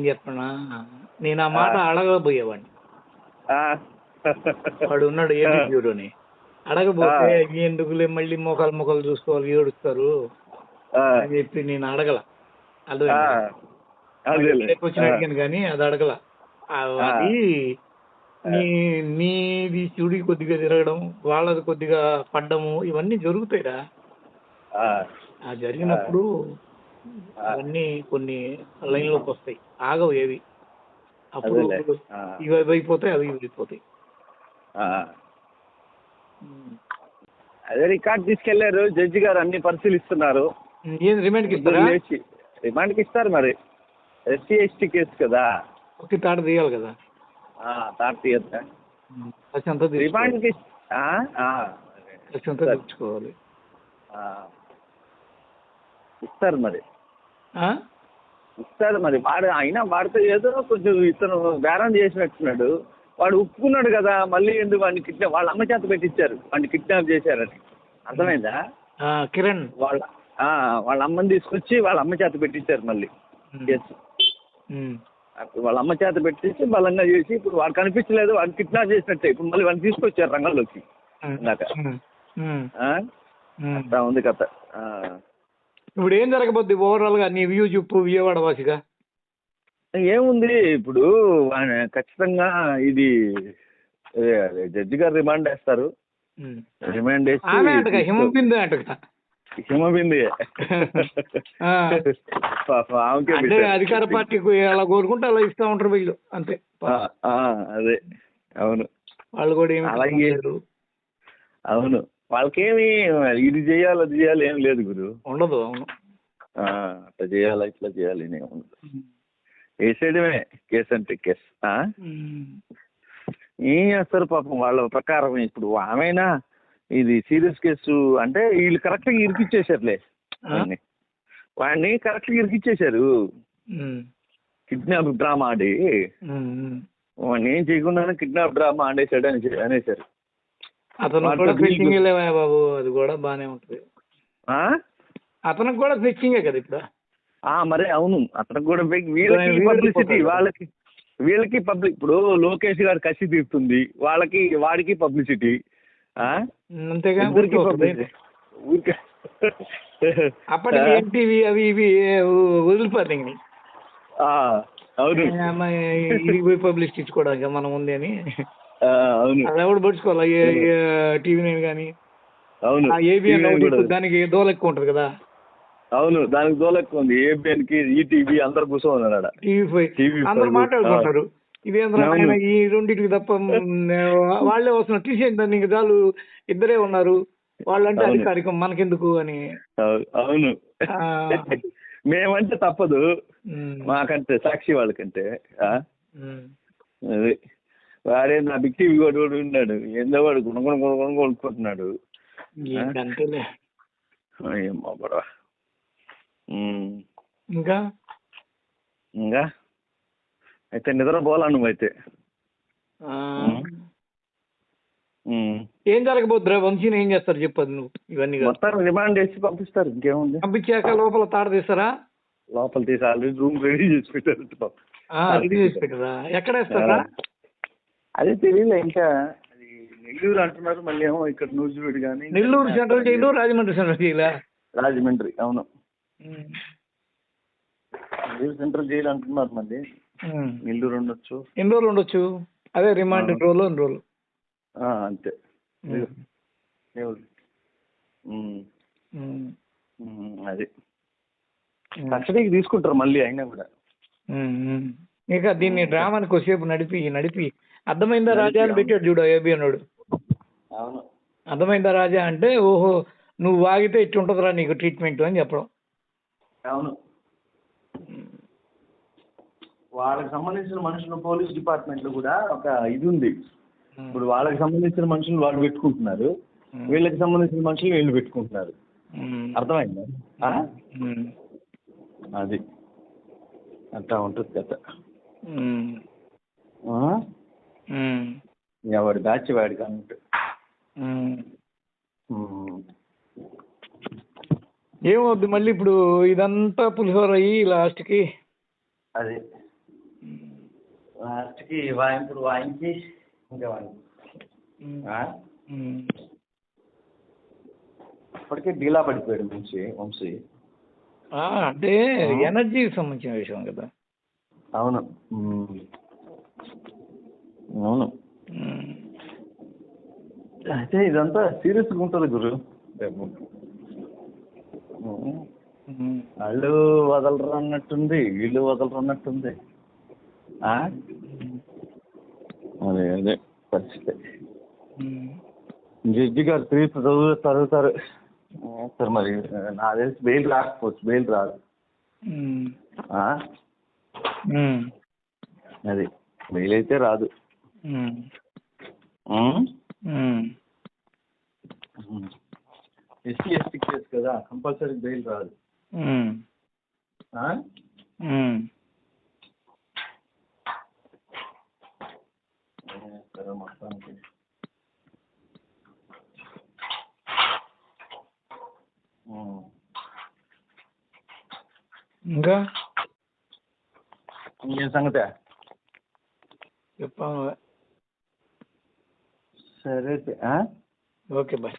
చెప్పనా, నేను ఆ మాట అడగబోయేవాడిని. ఆ. వాడు ఉన్నాడు ఏపీ బ్యూరోని, అడగబోతే ఎందుకులే మళ్ళీ మొక్కలు చూసుకోవాలి ఏడుస్తారు అని చెప్పి నేను అడగల. అర్థమైంది, క్వశ్చన్ అడిగాను కానీ అది అడగల. అది నీది చూడి కొద్దిగా తిరగడం, వాళ్ళది కొద్దిగా పడ్డము, ఇవన్నీ జరుగుతాయిరా. ఆ జరిగినప్పుడు అవన్నీ కొన్ని లైన్లోకి వస్తాయి, ఆగవు ఏవి. అప్పుడు ఇవి అయిపోతాయి, అవి అయిపోతాయి. అదే రికార్డ్ తీసుకెళ్లారు, జడ్జి గారు అన్ని పరిశీలిస్తున్నారు. ఏం రిమాండ్కి ఇస్తారా? రిమాండ్కి ఇస్తారు మరి, ఎస్సీ ఎస్టీ కేసు కదా, ఒకే తాట తీయాలి కదా. తాట తీయద్దా, రిమాండ్కి తెచ్చుకోవాలి, ఇస్తారు మరి. ఇస్తారు మరి. వాడితో ఏదో కొంచెం ఇతను బేరం చేసినట్టున్నాడు. వాడు ఒప్పుకున్నాడు కదా, మళ్ళీ ఎందుకు వాడిని కిడ్నాప్, వాళ్ళ అమ్మ చేత పెట్టించారు, వాడిని కిడ్నాప్ చేశారని. అర్థమైందా? కిరణ్ వాళ్ళ అమ్మని తీసుకొచ్చి వాళ్ళ అమ్మ చేత పెట్టించారు మళ్ళీ కేసు. వాళ్ళ అమ్మ చేత పెట్టించి బలంగా చేసి, ఇప్పుడు వాడు కనిపించలేదు, వాడిని కిడ్నాప్ చేసినట్టే. ఇప్పుడు మళ్ళీ వాడిని తీసుకొచ్చారు రంగంలోకి. అట్లా ఉంది కథ. ఇప్పుడు ఏం జరగబోద్ది ఓవరాల్ గా నీ వ్యూ చెప్పు, విజయవాడ వాసిగా. ఏముంది ఇప్పుడు, ఖచ్చితంగా ఇది జడ్జి గారు రిమాండ్ వేస్తారు. రిమాండ్ వేసి హిమబిందు అధికార పార్టీకి అలా కోరుకుంటే అలా ఇస్తా ఉంటారు వీళ్ళు, అంతే. అదే, అవును. వాళ్ళు కూడా ఏమి అవును, వాళ్ళకేమి ఇది చేయాలి అది చేయాలి ఏం లేదు గురు, ఉండదు. అవును, అట్లా చేయాలా ఇట్లా చేయాలి ఉండదు, వేసేయడమే కేసు అంటే కేసు. ఏం చేస్తారు పాపం వాళ్ళ ప్రకారం. ఇప్పుడు ఆమెనా ఇది సీరియస్ కేసు అంటే వీళ్ళు కరెక్ట్గా ఇరికిచ్చేసారులే వాడిని కరెక్ట్గా ఇరికిచ్చేశారు. కిడ్నాప్ డ్రామా ఆడి వాడిని ఏం చేయకుండానే కిడ్నాప్ డ్రామా ఆడేశాడు అనేసారు. అతను కూడా ఫిక్సింగే బాబు, అది కూడా బాగానే ఉంటుంది. అతనికి కూడా ఫిక్సింగే కదా ఇప్పుడు. మరి అవును, అతనికి కూడా వీళ్ళకి పబ్లిసిటీ, వీళ్ళకి పబ్లిక్. ఇప్పుడు లోకేష్ గారు కసి తీరుతుంది, వాడికి పబ్లిసిటీ. అంతేగా, అప్పటికి ఎన్టీవీ అవి ఇవి వదిలిపోతాయి. అవును, ఇది పోయి పబ్లిసిటీ ఇచ్చుకోవడానికి మనం ఉంది అని. అవును, అది ఎవడు పడుచుకోవాలి, టీవీ నేను కానీ. అవును, ఏబిఎన్ దానికి దోల ఎక్కువ ఉంటుంది కదా. అవును, దానికి దోల ఎక్కువ ఉంది. ఏబిఎన్ కి, ఈటీవీ అందరు కూర్చోన్నారు, టీవీ అందరు మాట్లాడుకుంటారు. ఇదేంద్ర ఈ రెండింటికి తప్ప వాళ్ళే వస్తున్నారు, తీసేయండి నీకు చాలు, ఇద్దరే ఉన్నారు వాళ్ళంటే అధికారికం, మనకెందుకు అని. అవును, మేమంటే తప్పదు, మాకంటే సాక్షి వాళ్ళకంటే. అదే వాడే నా బిగ్ టీవీ కూడా ఉన్నాడు, ఏందో వాడు కొనుక్కుంటున్నాడు. ఏమో బరా. ఇంకా అయితే నిద్ర పోలా నువ్వైతే. ఏం జరగబోద్దురా, వంశీని ఏం చేస్తారు చెప్పదు నువ్వు. ఇవన్నీ మొత్తం రిమాండ్ చేసి పంపిస్తారు, ఇంకేముంది. పంపించాక లోపల తాడ తీస్తారా? లోపల తీసి ఆల్రెడీ రూమ్ రెడీ చేసి పెట్టారు. రెడీ చేసి పెట్టారా? ఎక్కడ వేస్తారా అదే తెలియలే ఇంకా. అది నెల్లూరు అంటున్నారు, మళ్ళీ ఏమో ఇక్కడ నూజివీడు కానీ. Nellore central jail, Rajahmundry central జైలా? రాజమండ్రి, అవును. నెల్లూరు సెంట్రల్ జైలు అంటున్నారు, మళ్ళీ నెల్లూరు ఉండొచ్చు. ఎన్ని రోజులు ఉండొచ్చు? అదే రిమాండ్ ఎన్ని రోజులు అంతే. అది కస్టడీకి తీసుకుంటారు మళ్ళీ అయినా కూడా. ఇక దీన్ని డ్రామాని కొద్దిసేపు నడిపి అర్థమైందా రాజా అని పెట్టాడు చూడు ఏబి అన్నాడు. అవును, అర్థమైందా రాజా అంటే, ఓహో నువ్వు వాగితే ఇట్టు ఉంటుందిరా నీకు ట్రీట్మెంట్ అని చెప్పడం. అవును, వాళ్ళకి సంబంధించిన మనుషులు పోలీస్ డిపార్ట్మెంట్ లో కూడా ఒక ఇది ఉంది. ఇప్పుడు వాళ్ళకి సంబంధించిన మనుషులు వాళ్ళు పెట్టుకుంటున్నారు, వీళ్ళకి సంబంధించిన మనుషులు వీళ్ళు పెట్టుకుంటున్నారు. అర్థమైందా? అది అట్లా ఉంటుంది కథ. వాడి బ్యాచ్ వాడికి అన్నట్టు. ఏమవుద్ది మళ్ళీ ఇప్పుడు ఇదంతా పులిహోర అయ్యి లాస్ట్కి? అది లాస్ట్కి వాయింపుడు వాయించి ఇంకా అప్పటికే డీలా పడిపోయాడు వంశీ. అంటే ఎనర్జీకి సంబంధించిన విషయం కదా. అవును అవును. అయితే ఇదంతా సీరియస్గా ఉంటుంది గురు. వాళ్ళు వదలరు అన్నట్టుంది, వీళ్ళు వదలరు అన్నట్టుంది. అదే అదే పరిస్థితి. జడ్జి గారు తీర్పు చదువుతారు సార్. మరి నా తెలిసి బెయిల్ రాకపోవచ్చు, బెయిల్ రాదు. అది బెయిల్ అయితే రాదు. ఎస్సీ ఎస్టీ కేసు కదా, కంపల్సరీ బెయిల్ రాదు. సరే మొత్తానికి ఇంకా ఇంకేం సంగతే చెప్పాను. సరే ఓకే బాయ్.